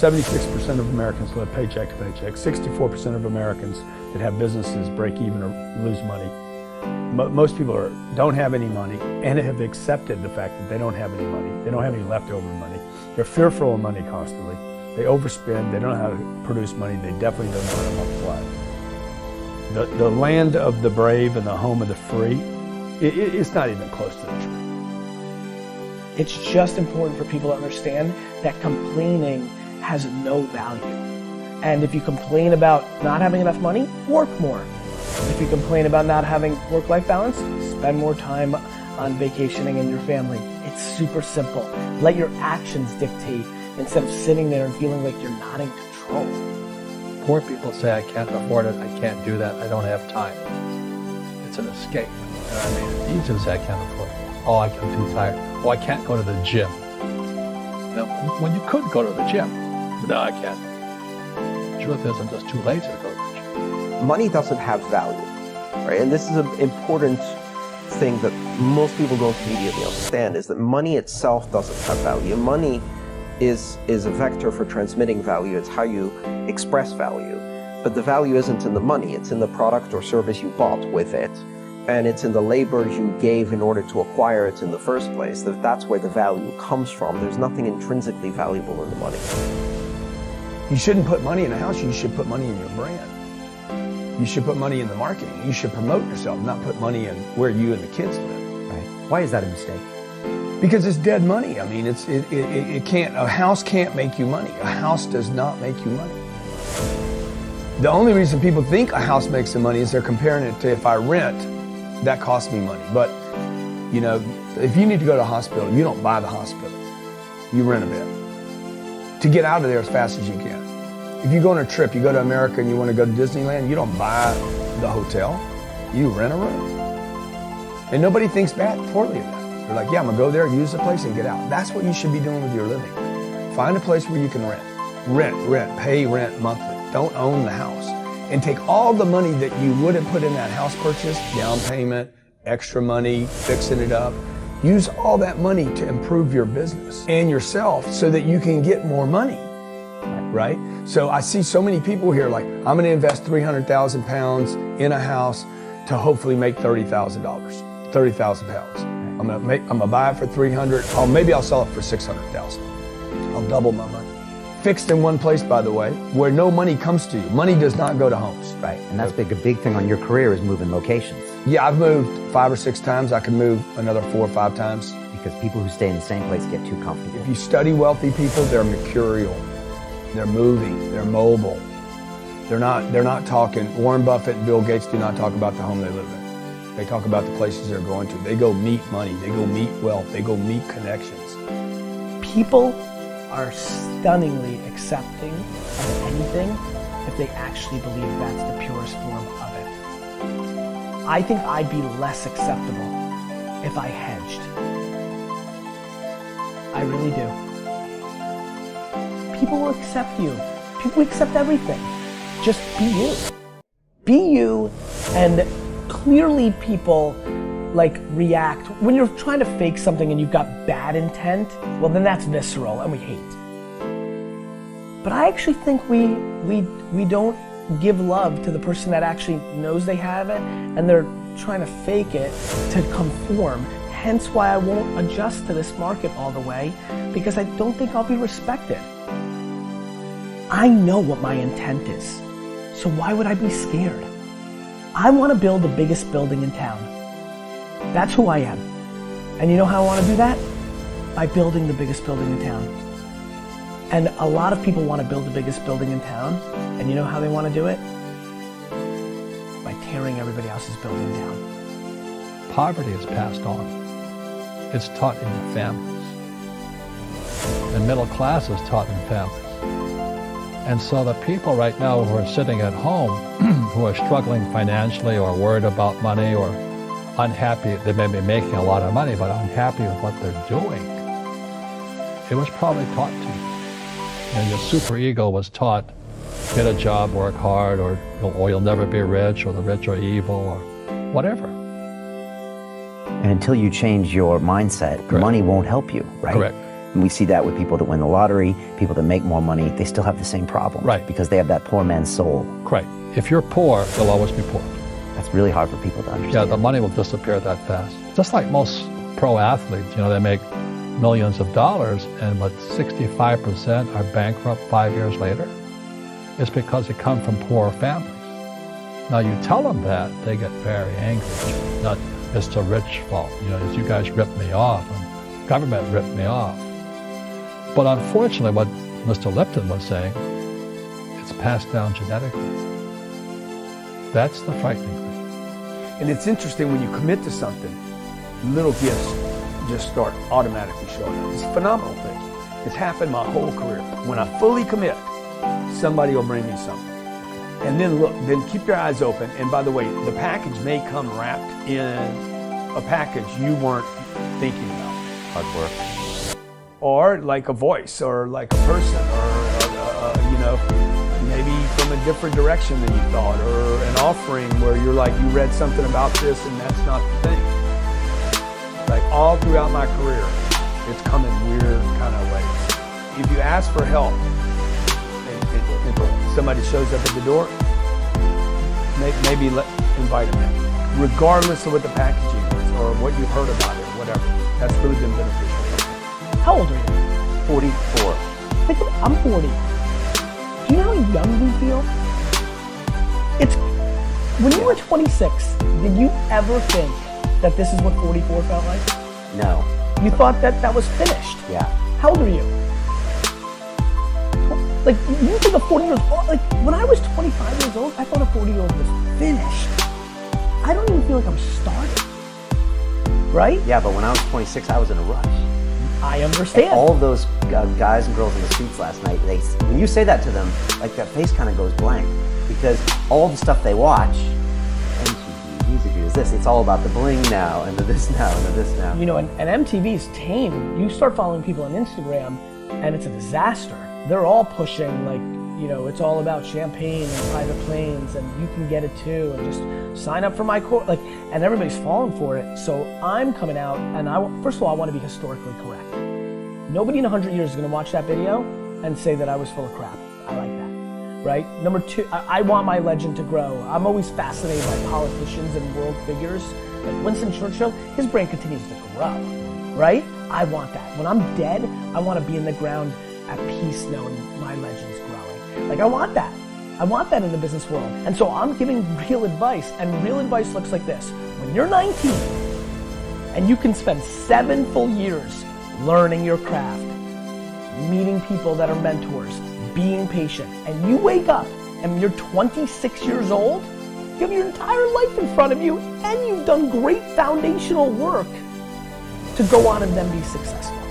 76% of Americans live paycheck to paycheck. 64% of Americans that have businesses break even or lose money. Most people don't have any money and have accepted the fact that they don't have any money. They don't have any leftover money. They're fearful of money constantly. They overspend. They don't know how to produce money. They definitely don't know how to multiply. The land of the brave and the home of the free, it's not even close to the truth. It's just important for people to understand that complaining has no value. And if you complain about not having enough money, work more. If you complain about not having work-life balance, spend more time on vacationing and your family. It's super simple. Let your actions dictate instead of sitting there and feeling like you're not in control. Poor people say, I can't afford it, I can't do that, I don't have time. It's an escape. And I mean, it's easy to say I can't afford it. Oh, I'm too tired. Oh, I can't go to the gym. You know, when you could go to the gym, but no, I can't. The truth is, I'm just too lazy to go to the gym. Money doesn't have value, right? And this is an important thing that most people don't immediately understand, is that money itself doesn't have value. Money is a vector for transmitting value. It's how you express value. But the value isn't in the money, it's in the product or service you bought with it. And it's in the labor you gave in order to acquire it in the first place. That's where the value comes from. There's nothing intrinsically valuable in the money. You shouldn't put money in a house, you should put money in your brand. You should put money in the marketing. You should promote yourself, not put money in where you and the kids live. Right. Why is that a mistake? Because it's dead money. I mean, it can't, a house can't make you money. A house does not make you money. The only reason people think a house makes them money is they're comparing it to, if I rent, that costs me money. But, you know, if you need to go to a hospital, you don't buy the hospital. You rent a bed to get out of there as fast as you can. If you go on a trip, you go to America and you want to go to Disneyland, you don't buy the hotel, you rent a room. And nobody thinks poorly of that. They're like, yeah, I'm gonna go there, use the place and get out. That's what you should be doing with your living. Find a place where you can rent, pay rent monthly. Don't own the house. And take all the money that you would have put in that house purchase, down payment, extra money, fixing it up. Use all that money to improve your business and yourself so that you can get more money, right? So I see so many people here like, I'm gonna invest 300,000 pounds in a house to hopefully make $30,000, 30,000 pounds. I'm gonna buy it for 300, maybe I'll sell it for 600,000. I'll double my money. Fixed in one place, by the way, where no money comes to you. Money does not go to homes. Right, and that's a big thing on your career is moving locations. Yeah, I've moved 5 or 6 times. I can move another 4 or 5 times. Because people who stay in the same place get too comfortable. If you study wealthy people, they're mercurial. They're moving, they're mobile. They're not talking, Warren Buffett and Bill Gates do not talk about the home they live in. They talk about the places they're going to. They go meet money, they go meet wealth, they go meet connections. People are stunningly accepting of anything if they actually believe that's the purest form of it. I think I'd be less acceptable if I hedged. I really do. People will accept you. People accept everything. Just be you. Be you, and clearly people react. When you're trying to fake something and you've got bad intent, well then that's visceral and we hate. But I actually think we don't give love to the person that actually knows they have it and they're trying to fake it to conform. Hence why I won't adjust to this market all the way, because I don't think I'll be respected. I know what my intent is, so why would I be scared? I want to build the biggest building in town. That's who I am. And you know how I want to do that? By building the biggest building in town. And a lot of people want to build the biggest building in town, and you know how they want to do it? By tearing everybody else's building down. Poverty is passed on. It's taught in the families. And middle class is taught in families. And so the people right now who are sitting at home, who are struggling financially or worried about money or unhappy, they may be making a lot of money, but unhappy with what they're doing, it was probably taught to you. And your superego was taught, get a job, work hard, or you'll never be rich, or the rich are evil, or whatever. And until you change your mindset, Correct. Money won't help you, right? Correct. And we see that with people that win the lottery, people that make more money, they still have the same problem. Right. Because they have that poor man's soul. Right. If you're poor, you'll always be poor. That's really hard for people to understand. Yeah, the money will disappear that fast. Just like most pro athletes, they make millions of dollars, and but 65% are bankrupt 5 years later. It's because they come from poor families. Now you tell them that, they get very angry. Not, it's the rich fault. You guys ripped me off, and government ripped me off. But unfortunately, what Mr. Lipton was saying, it's passed down genetically. That's the frightening thing. And it's interesting when you commit to something, little gifts just start automatically showing up. It's a phenomenal thing. It's happened my whole career. When I fully commit, somebody will bring me something. And then look, then keep your eyes open. And by the way, the package may come wrapped in a package you weren't thinking about. Hard work. Or like a voice, or like a person, or maybe from a different direction than you thought, or an offering where you're like, you read something about this and that's not the thing. Like all throughout my career, it's come in weird kind of ways. If you ask for help, and somebody shows up at the door, maybe invite them in, regardless of what the packaging is or what you've heard about it, whatever. That's really been beneficial. How old are you? 44. I'm 40. Do you know how young we feel? When you were 26, did you ever think that this is what 44 felt like? No. You thought that was finished? Yeah. How old are you? Like, you think a 40-year-old, like, when I was 25 years old, I thought a 40-year-old was finished. I don't even feel like I'm starting. Right? Yeah, but when I was 26, I was in a rush. I understand. And all of those guys and girls in the streets last night, when you say that to them, like that face kind of goes blank, because all the stuff they watch, MTV, music videos, this, it's all about the bling now, and the this now, and the this now. And MTV's tame. You start following people on Instagram, and it's a disaster. They're all pushing, like, it's all about champagne and private planes, and you can get it too, and just sign up for my course, and everybody's falling for it. So I'm coming out, and first of all, I want to be historically correct. Nobody in 100 years is going to watch that video and say that I was full of crap. I like that, right? Number two, I want my legend to grow. I'm always fascinated by politicians and world figures. Like Winston Churchill, his brain continues to grow, right? I want that. When I'm dead, I want to be in the ground at peace knowing my legend's growing. Like, I want that. I want that in the business world. And so I'm giving real advice, and real advice looks like this. When you're 19 and you can spend 7 full years learning your craft, meeting people that are mentors, being patient, and you wake up and you're 26 years old, you have your entire life in front of you, and you've done great foundational work to go on and then be successful.